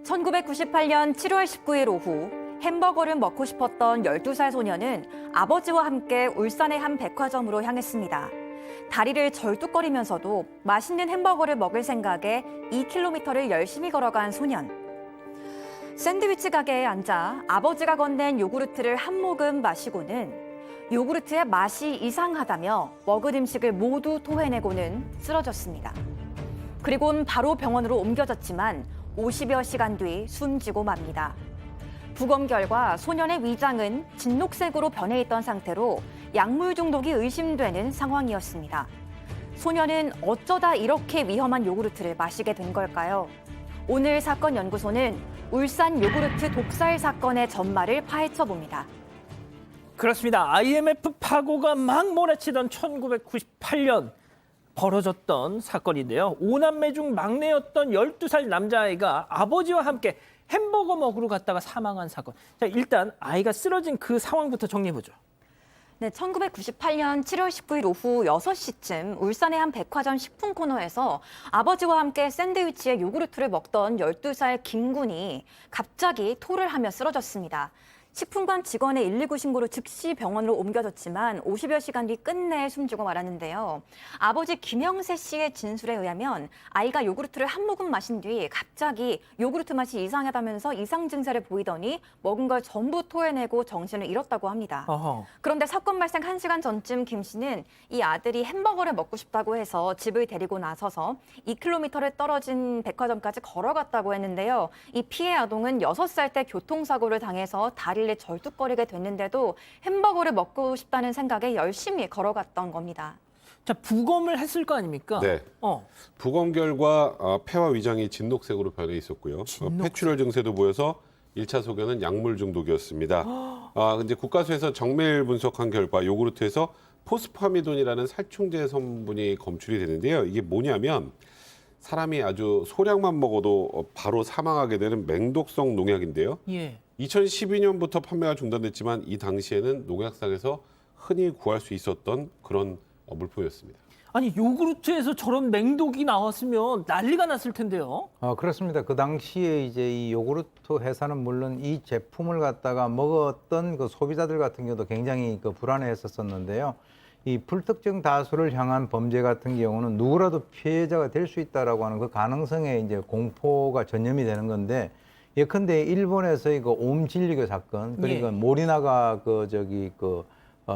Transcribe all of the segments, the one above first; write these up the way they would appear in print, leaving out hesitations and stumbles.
1998년 7월 19일 오후 햄버거를 먹고 싶었던 12살 소녀는 아버지와 함께 울산의 한 백화점으로 향했습니다. 다리를 절뚝거리면서도 맛있는 햄버거를 먹을 생각에 2km를 열심히 걸어간 소년. 샌드위치 가게에 앉아 아버지가 건넨 요구르트를 한 모금 마시고는 요구르트의 맛이 이상하다며 먹은 음식을 모두 토해내고는 쓰러졌습니다. 그리고는 바로 병원으로 옮겨졌지만 50여 시간 뒤 숨지고 맙니다. 부검 결과 소년의 위장은 진녹색으로 변해 있던 상태로 약물 중독이 의심되는 상황이었습니다. 소년은 어쩌다 이렇게 위험한 요구르트를 마시게 된 걸까요? 오늘 사건 연구소는 울산 요구르트 독살 사건의 전말을 파헤쳐 봅니다. 그렇습니다. IMF 파고가 막 몰아치던 1998년 벌어졌던 사건인데요. 5남매 중 막내였던 12살 남자아이가 아버지와 함께 햄버거 먹으러 갔다가 사망한 사건. 자, 일단 아이가 쓰러진 그 상황부터 정리해보죠. 네, 1998년 7월 19일 오후 6시쯤 울산의 한 백화점 식품 코너에서 아버지와 함께 샌드위치에 요구르트를 먹던 12살 김군이 갑자기 토를 하며 쓰러졌습니다. 식품관 직원의 119 신고로 즉시 병원으로 옮겨졌지만 50여 시간 뒤 끝내 숨지고 말았는데요. 아버지 김영세 씨의 진술에 의하면 아이가 요구르트를 한 모금 마신 뒤 갑자기 요구르트 맛이 이상하다면서 이상 증세를 보이더니 먹은 걸 전부 토해내고 정신을 잃었다고 합니다. 어허. 그런데 사건 발생 1시간 전쯤 김 씨는 이 아들이 햄버거를 먹고 싶다고 해서 집을 데리고 나서서 2km를 떨어진 백화점까지 걸어갔다고 했는데요. 이 피해 아동은 6살 때 교통사고를 당해서 다리를 절뚝거리게 됐는데도 햄버거를 먹고 싶다는 생각에 열심히 걸어갔던 겁니다. 자, 부검을 했을 거 아닙니까? 네. 부검 결과 폐와 위장이 진녹색으로 변해 있었고요. 폐출혈 증세도 보여서 1차 소견은 약물 중독이었습니다. 이제 국가수에서 정밀 분석한 결과 요구르트에서 포스파미돈이라는 살충제 성분이 검출이 되는데요. 이게 뭐냐면 사람이 아주 소량만 먹어도 바로 사망하게 되는 맹독성 농약인데요. 예. 2012년부터 판매가 중단됐지만 이 당시에는 농약상에서 흔히 구할 수 있었던 그런 물품이었습니다. 아니, 요구르트에서 저런 맹독이 나왔으면 난리가 났을 텐데요. 그렇습니다. 그 당시에 이제 이 요구르트 회사는 물론 이 제품을 갖다가 먹었던 그 소비자들 같은 경우도 굉장히 그 불안해했었는데요. 이 불특정 다수를 향한 범죄 같은 경우는 누구라도 피해자가 될 수 있다라고 하는 그 가능성에 이제 공포가 전염이 되는 건데, 예컨대 일본에서의 그 옴질리교 사건, 그러니까 예. 모리나가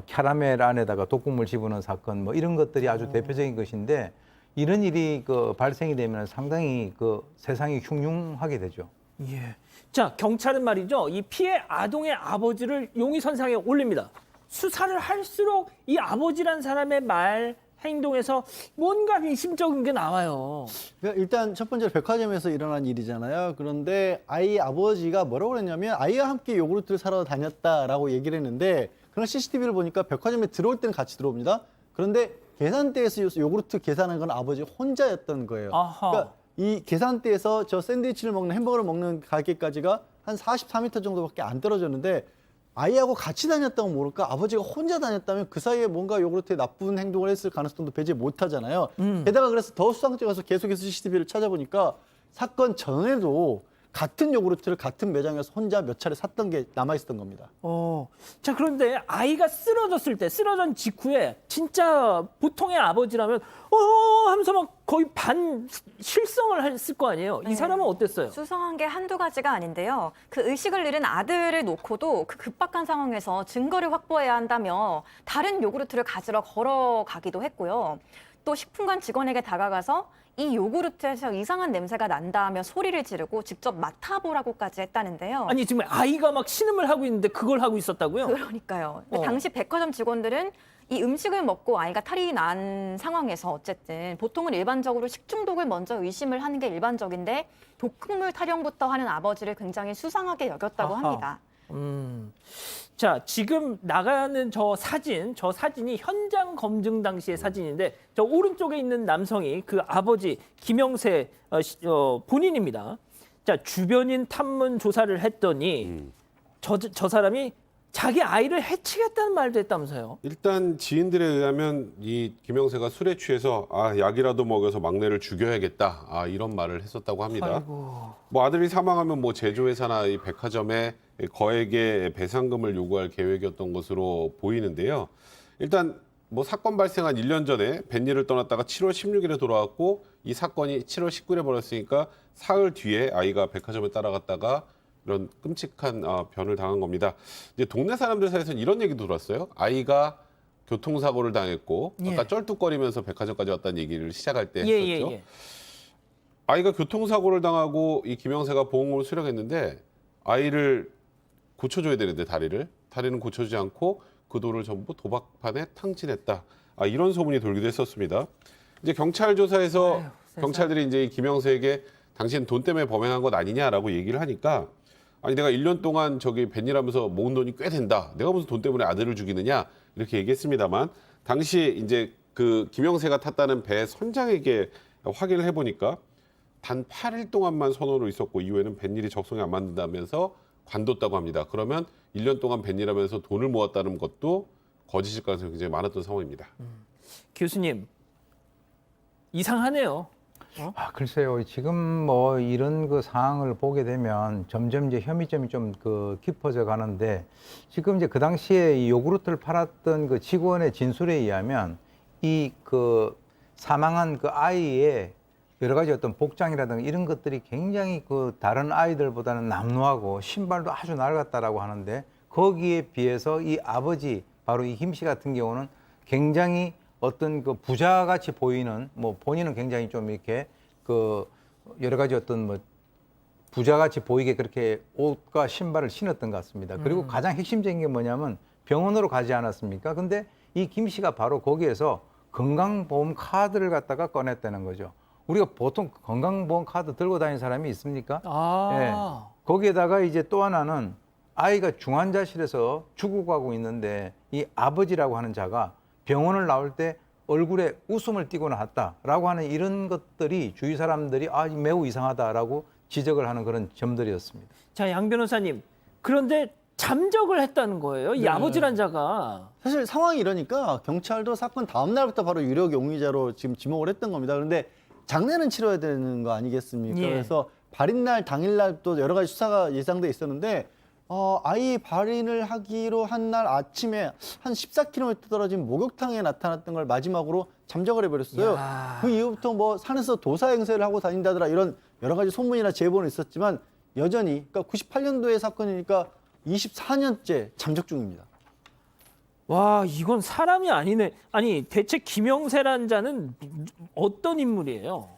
캐러멜 안에다가 독극물 집어넣은 사건, 뭐 이런 것들이 아주 대표적인 것인데, 이런 일이 그 발생이 되면 상당히 그 세상이 흉흉하게 되죠. 예. 자, 경찰은 말이죠. 이 피해 아동의 아버지를 용의선상에 올립니다. 수사를 할수록 이 아버지란 사람의 말, 행동에서 뭔가 의심적인 게 나와요. 그러니까 일단 첫 번째로 백화점에서 일어난 일이잖아요. 그런데 아이 아버지가 뭐라고 그랬냐면 아이와 함께 요구르트를 사러 다녔다라고 얘기를 했는데, 그런 CCTV를 보니까 백화점에 들어올 때는 같이 들어옵니다. 그런데 계산대에서 요구르트 계산한 건 아버지 혼자였던 거예요. 아하. 그러니까 이 계산대에서 저 샌드위치를 먹는 햄버거를 먹는 가게까지가 한 44m 정도밖에 안 떨어졌는데, 아이하고 같이 다녔다고 모를까 아버지가 혼자 다녔다면 그 사이에 뭔가 요구르트에 나쁜 행동을 했을 가능성도 배제 못하잖아요. 게다가 그래서 더 수상쩍어서 계속해서 CCTV를 찾아보니까 사건 전에도 같은 요구르트를 같은 매장에서 혼자 몇 차례 샀던 게 남아있었던 겁니다. 자, 그런데 아이가 쓰러졌을 때, 쓰러진 직후에 진짜 보통의 아버지라면 하면서 막 거의 반 실성을 했을 거 아니에요. 이 사람은 어땠어요? 수상한 게 한두 가지가 아닌데요. 그 의식을 잃은 아들을 놓고도 그 급박한 상황에서 증거를 확보해야 한다며 다른 요구르트를 가지러 걸어가기도 했고요. 또 식품관 직원에게 다가가서 이 요구르트에서 이상한 냄새가 난다며 소리를 지르고 직접 맡아보라고까지 했다는데요. 아니, 지금 아이가 막 신음을 하고 있는데 그걸 하고 있었다고요? 그러니까요. 근데 당시 백화점 직원들은 이 음식을 먹고 아이가 탈이 난 상황에서 어쨌든 보통은 일반적으로 식중독을 먼저 의심을 하는 게 일반적인데 독극물 탈영부터 하는 아버지를 굉장히 수상하게 여겼다고 아하. 합니다. 자, 지금 나가는 저 사진이 현장 검증 당시의 사진인데, 저 오른쪽에 있는 남성이 그 아버지 김영세 본인입니다. 자, 주변인 탐문 조사를 했더니 저 사람이 자기 아이를 해치겠다는 말도 했다면서요? 일단 지인들에 의하면 이 김영세가 술에 취해서 약이라도 먹여서 막내를 죽여야겠다 이런 말을 했었다고 합니다. 아이고. 뭐 아들이 사망하면 뭐 제조회사나 이 백화점에 거액의 배상금을 요구할 계획이었던 것으로 보이는데요. 일단 뭐 사건 발생한 1년 전에 벤리를 떠났다가 7월 16일에 돌아왔고 이 사건이 7월 19일에 벌어졌으니까 사흘 뒤에 아이가 백화점에 따라갔다가 이런 끔찍한 변을 당한 겁니다. 이제 동네 사람들 사이에서는 이런 얘기도 들었어요. 아이가 교통사고를 당했고 아까 쩔뚝거리면서 백화점까지 왔다는 얘기를 시작할 때 했었죠. 아이가 교통사고를 당하고 이 김영세가 보험금을 수령했는데 아이를 고쳐줘야 되는데 다리는 고쳐주지 않고 그 돈을 전부 도박판에 탕진했다. 이런 소문이 돌기도 했었습니다. 이제 경찰 조사에서 경찰들이 이제 이 김영세에게 당신 돈 때문에 범행한 것 아니냐라고 얘기를 하니까 아니 내가 1년 동안 저기 벤일하면서 모은 돈이 꽤 된다. 내가 무슨 돈 때문에 아들을 죽이느냐 이렇게 얘기했습니다만 당시 이제 그 김영세가 탔다는 배 선장에게 확인을 해보니까 단 8일 동안만 선원으로 있었고 이후에는 벤일이 적성에 안 맞는다면서 관뒀다고 합니다. 그러면 1년 동안 벤일하면서 돈을 모았다는 것도 거짓일 가능성이 굉장히 많았던 상황입니다. 교수님, 이상하네요. 글쎄요. 지금 뭐 이런 그 상황을 보게 되면 점점 이제 혐의점이 좀 그 깊어져 가는데 지금 이제 그 당시에 이 요구르트를 팔았던 그 직원의 진술에 의하면 이 그 사망한 그 아이의 여러 가지 어떤 복장이라든가 이런 것들이 굉장히 그 다른 아이들보다는 남루하고 신발도 아주 낡았다라고 하는데 거기에 비해서 이 아버지 바로 이 김 씨 같은 경우는 굉장히 어떤 그 부자같이 보이는 뭐 본인은 굉장히 좀 이렇게 그 여러 가지 어떤 뭐 부자같이 보이게 그렇게 옷과 신발을 신었던 것 같습니다. 그리고 가장 핵심적인 게 뭐냐면 병원으로 가지 않았습니까? 근데 이 김 씨가 바로 거기에서 건강보험 카드를 갖다가 꺼냈다는 거죠. 우리가 보통 건강보험 카드 들고 다니는 사람이 있습니까? 거기에다가 이제 또 하나는 아이가 중환자실에서 죽어가고 있는데 이 아버지라고 하는 자가 병원을 나올 때 얼굴에 웃음을 띠고 나왔다라고 하는 이런 것들이 주위 사람들이 매우 이상하다라고 지적을 하는 그런 점들이었습니다. 자, 양 변호사님. 그런데 잠적을 했다는 거예요. 이 아버지란 자가. 사실 상황이 이러니까 경찰도 사건 다음 날부터 바로 유력 용의자로 지금 지목을 했던 겁니다. 그런데 장례는 치러야 되는 거 아니겠습니까? 예. 그래서 발인날 당일날 또 여러 가지 수사가 예상돼 있었는데 아이 발인을 하기로 한 날 아침에 한 14km 떨어진 목욕탕에 나타났던 걸 마지막으로 잠적을 해버렸어요. 야. 그 이후부터 뭐 산에서 도사 행세를 하고 다닌다더라 이런 여러 가지 소문이나 제보는 있었지만 여전히 그러니까 98년도의 사건이니까 24년째 잠적 중입니다. 와, 이건 사람이 아니네. 아니, 대체 김영세란 자는 어떤 인물이에요?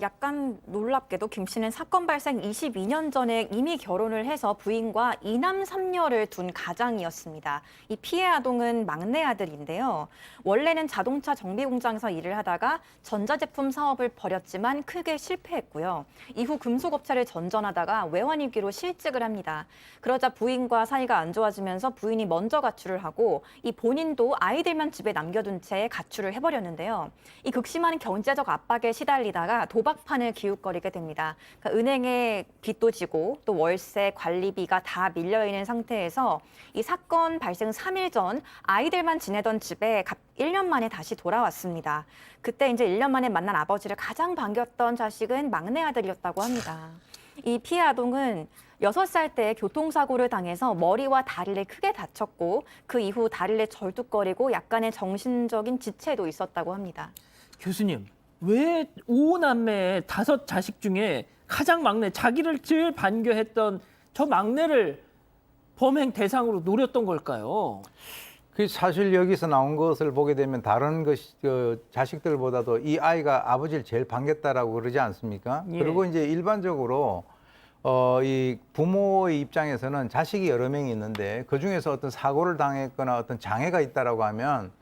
약간 놀랍게도 김 씨는 사건 발생 22년 전에 이미 결혼을 해서 부인과 이남 삼녀를 둔 가장이었습니다. 이 피해 아동은 막내 아들인데요. 원래는 자동차 정비 공장에서 일을 하다가 전자제품 사업을 벌였지만 크게 실패했고요. 이후 금속업체를 전전하다가 외환위기로 실직을 합니다. 그러자 부인과 사이가 안 좋아지면서 부인이 먼저 가출을 하고 이 본인도 아이들만 집에 남겨둔 채 가출을 해버렸는데요. 이 극심한 경제적 압박에 시달리다가 도박판을 기웃거리게 됩니다. 그러니까 은행에 빚도 지고 또 월세, 관리비가 다 밀려있는 상태에서 이 사건 발생 3일 전 아이들만 지내던 집에 1년 만에 다시 돌아왔습니다. 그때 이제 1년 만에 만난 아버지를 가장 반겼던 자식은 막내 아들이었다고 합니다. 이 피해 아동은 6살 때 교통사고를 당해서 머리와 다리를 크게 다쳤고 그 이후 다리를 절뚝거리고 약간의 정신적인 지체도 있었다고 합니다. 교수님, 왜 5남매 5 자식 중에 가장 막내, 자기를 제일 반겨했던 저 막내를 범행 대상으로 노렸던 걸까요? 그 사실 여기서 나온 것을 보게 되면 다른 그 자식들보다도 이 아이가 아버지를 제일 반겼다라고 그러지 않습니까? 예. 그리고 이제 일반적으로 이 부모의 입장에서는 자식이 여러 명이 있는데 그 중에서 어떤 사고를 당했거나 어떤 장애가 있다라고 하면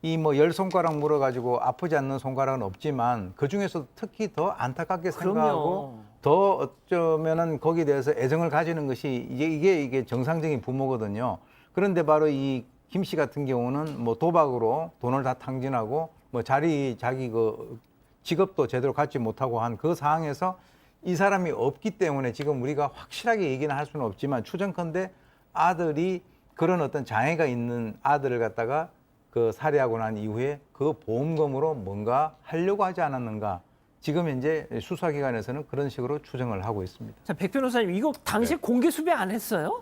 이 뭐 10손가락 물어가지고 아프지 않는 손가락은 없지만 그 중에서도 특히 더 안타깝게 생각하고 더 어쩌면은 거기에 대해서 애정을 가지는 것이 이게 정상적인 부모거든요. 그런데 바로 이 김 씨 같은 경우는 뭐 도박으로 돈을 다 탕진하고 뭐 자기 그 직업도 제대로 갖지 못하고 한 그 상황에서 이 사람이 없기 때문에 지금 우리가 확실하게 얘기는 할 수는 없지만 추정컨대 아들이 그런 어떤 장애가 있는 아들을 갖다가 그 살해하고 난 이후에 그 보험금으로 뭔가 하려고 하지 않았는가. 지금 현재 수사기관에서는 그런 식으로 추정을 하고 있습니다. 자, 백 변호사님, 이거 당시에 공개 수배 안 했어요?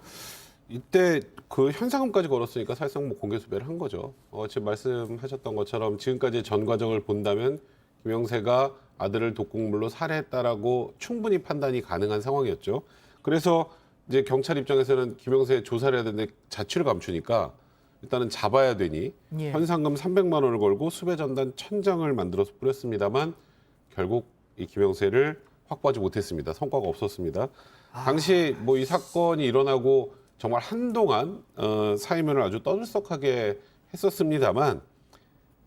이때 그 현상금까지 걸었으니까 사실상 뭐 공개 수배를 한 거죠. 지금 말씀하셨던 것처럼 지금까지 전 과정을 본다면 김영세가 아들을 독극물로 살해했다라고 충분히 판단이 가능한 상황이었죠. 그래서 이제 경찰 입장에서는 김영세 조사를 해야 되는데 자취를 감추니까 일단은 잡아야 되니 예. 현상금 300만 원을 걸고 수배 전단 1000장을 만들어서 뿌렸습니다만 결국 이 김영세를 확보하지 못했습니다. 성과가 없었습니다. 당시 뭐 이 사건이 일어나고 정말 한동안 사이면을 아주 떠들썩하게 했었습니다만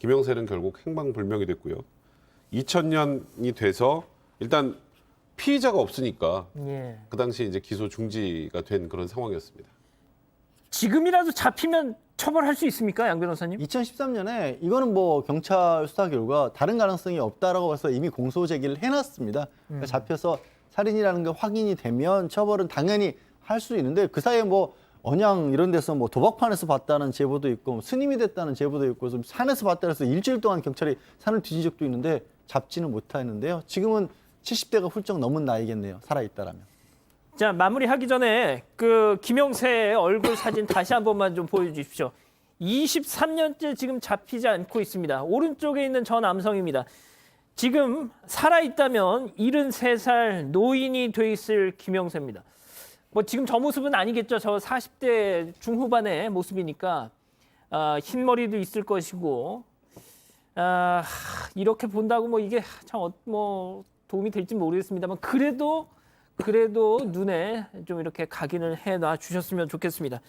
김영세는 결국 행방불명이 됐고요. 2000년이 돼서 일단 피의자가 없으니까 예. 그 당시 이제 기소 중지가 된 그런 상황이었습니다. 지금이라도 잡히면 처벌할 수 있습니까, 양 변호사님? 2013년에 이거는 뭐 경찰 수사 결과 다른 가능성이 없다라고 해서 이미 공소 제기를 해놨습니다. 그러니까 잡혀서 살인이라는 게 확인이 되면 처벌은 당연히 할 수 있는데 그 사이에 뭐 언양 이런 데서 뭐 도박판에서 봤다는 제보도 있고 뭐 스님이 됐다는 제보도 있고 좀 산에서 봤다 해서 일주일 동안 경찰이 산을 뒤진 적도 있는데 잡지는 못하는데요. 지금은 70대가 훌쩍 넘은 나이겠네요. 살아있다라면. 자, 마무리하기 전에 그 김영세의 얼굴 사진 다시 한 번만 좀 보여주십시오. 23년째 지금 잡히지 않고 있습니다. 오른쪽에 있는 저 남성입니다. 지금 살아있다면 73살 노인이 돼 있을 김영세입니다. 뭐 지금 저 모습은 아니겠죠. 저 40대 중후반의 모습이니까 흰 머리도 있을 것이고 이렇게 본다고 뭐 이게 참 뭐 도움이 될지 모르겠습니다만 그래도 눈에 좀 이렇게 각인을 해놔 주셨으면 좋겠습니다.